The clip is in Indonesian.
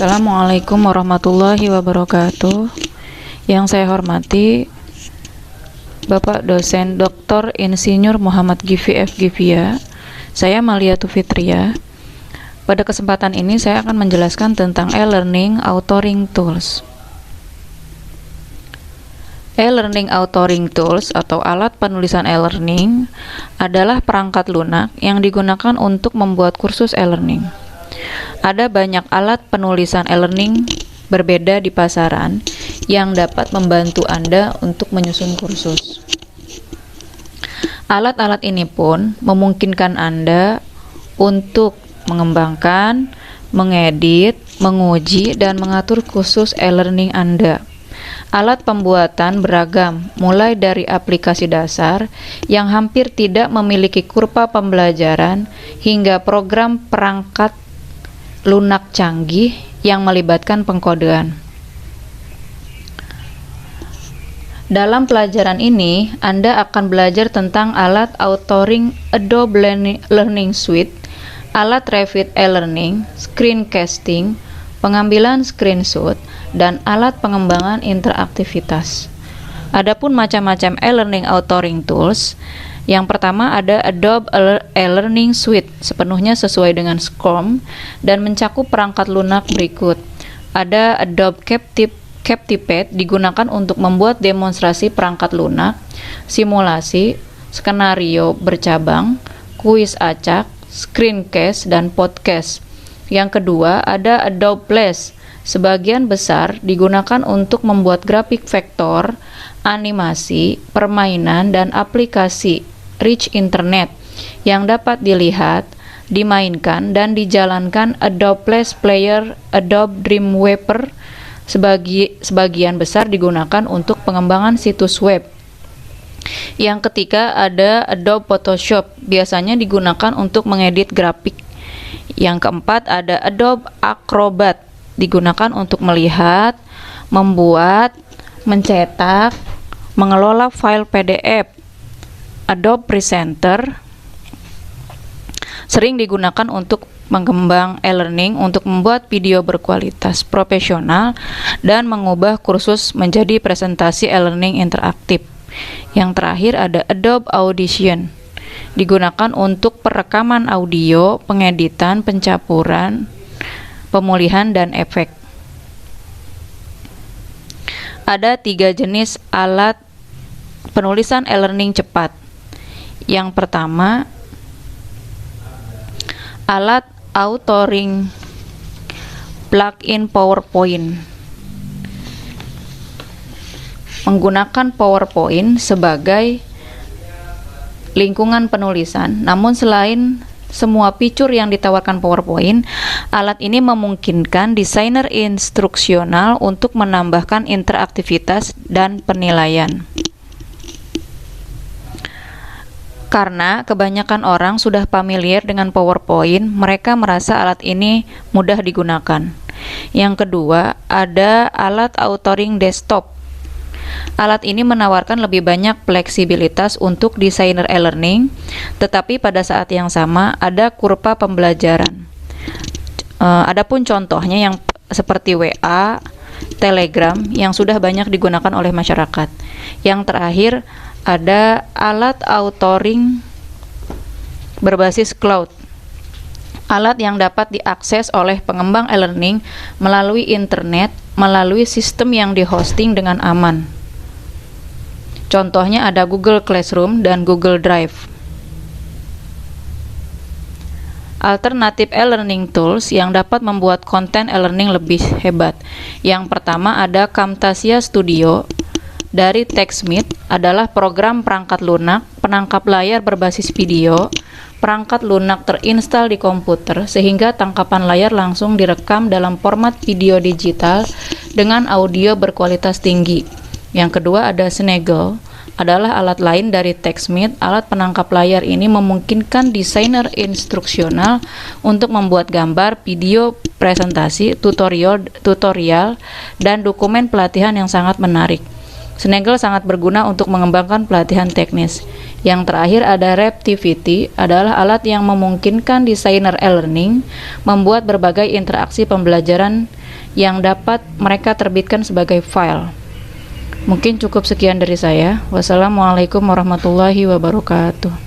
Assalamualaikum warahmatullahi wabarakatuh. Yang saya hormati Bapak dosen Dr. Insinyur Muhammad Givi F. Givia. Saya Maliatu Fitria. Pada kesempatan ini saya akan menjelaskan tentang e-learning authoring tools. E-learning authoring tools atau alat penulisan e-learning adalah perangkat lunak yang digunakan untuk membuat kursus e-learning. Ada banyak alat penulisan e-learning berbeda di pasaran yang dapat membantu Anda untuk menyusun kursus. Alat-alat ini pun memungkinkan Anda untuk mengembangkan, mengedit, menguji, dan mengatur kursus e-learning Anda. Alat pembuatan beragam, mulai dari aplikasi dasar yang hampir tidak memiliki kurva pembelajaran hingga program perangkat lunak canggih yang melibatkan pengkodean. Dalam pelajaran ini, Anda akan belajar tentang alat authoring Adobe Learning Suite, alat Revit e-learning, screencasting, pengambilan screenshot, dan alat pengembangan interaktivitas. Adapun macam-macam e-learning authoring tools, yang pertama ada Adobe e-learning Suite, sepenuhnya sesuai dengan SCORM dan mencakup perangkat lunak berikut. Ada Adobe Captivate, digunakan untuk membuat demonstrasi perangkat lunak, simulasi, skenario bercabang, kuis acak, screencast, dan podcast. Yang kedua ada Adobe Flash, sebagian besar digunakan untuk membuat grafik vektor, animasi, permainan, dan aplikasi rich internet yang dapat dilihat, dimainkan, dan dijalankan. Adobe Flash Player, Adobe Dreamweaver sebagian besar digunakan untuk pengembangan situs web. Yang ketiga ada Adobe Photoshop, biasanya digunakan untuk mengedit grafik. Yang keempat ada Adobe Acrobat, digunakan untuk melihat, membuat, mencetak, mengelola file PDF. Adobe Presenter sering digunakan untuk mengembang e-learning untuk membuat video berkualitas profesional dan mengubah kursus menjadi presentasi e-learning interaktif. Yang terakhir ada Adobe Audition, digunakan untuk perekaman audio, pengeditan, pencampuran, pemulihan, dan efek. Ada 3 jenis alat penulisan e-learning cepat. Yang pertama, alat authoring plugin PowerPoint. Menggunakan PowerPoint sebagai lingkungan penulisan, namun selain semua fitur yang ditawarkan PowerPoint, alat ini memungkinkan desainer instruksional untuk menambahkan interaktivitas dan penilaian. Karena kebanyakan orang sudah familiar dengan PowerPoint, mereka merasa alat ini mudah digunakan. Yang kedua, ada alat authoring desktop. Alat ini menawarkan lebih banyak fleksibilitas untuk desainer e-learning, tetapi pada saat yang sama ada kurva pembelajaran. Adapun contohnya yang seperti WA, Telegram yang sudah banyak digunakan oleh masyarakat. Yang terakhir ada alat authoring berbasis cloud. Alat yang dapat diakses oleh pengembang e-learning melalui internet, melalui sistem yang dihosting dengan aman. Contohnya ada Google Classroom dan Google Drive. Alternatif e-learning tools yang dapat membuat konten e-learning lebih hebat. Yang pertama ada Camtasia Studio dari TechSmith, adalah program perangkat lunak penangkap layar berbasis video. Perangkat lunak terinstal di komputer sehingga tangkapan layar langsung direkam dalam format video digital dengan audio berkualitas tinggi. Yang kedua ada Snaggle, adalah alat lain dari TechSmith. Alat penangkap layar ini memungkinkan desainer instruksional untuk membuat gambar, video, presentasi, tutorial, dan dokumen pelatihan yang sangat menarik. Snaggle sangat berguna untuk mengembangkan pelatihan teknis. Yang terakhir ada Raptivity, adalah alat yang memungkinkan desainer e-learning membuat berbagai interaksi pembelajaran yang dapat mereka terbitkan sebagai file. Mungkin cukup sekian dari saya. Wassalamualaikum warahmatullahi wabarakatuh.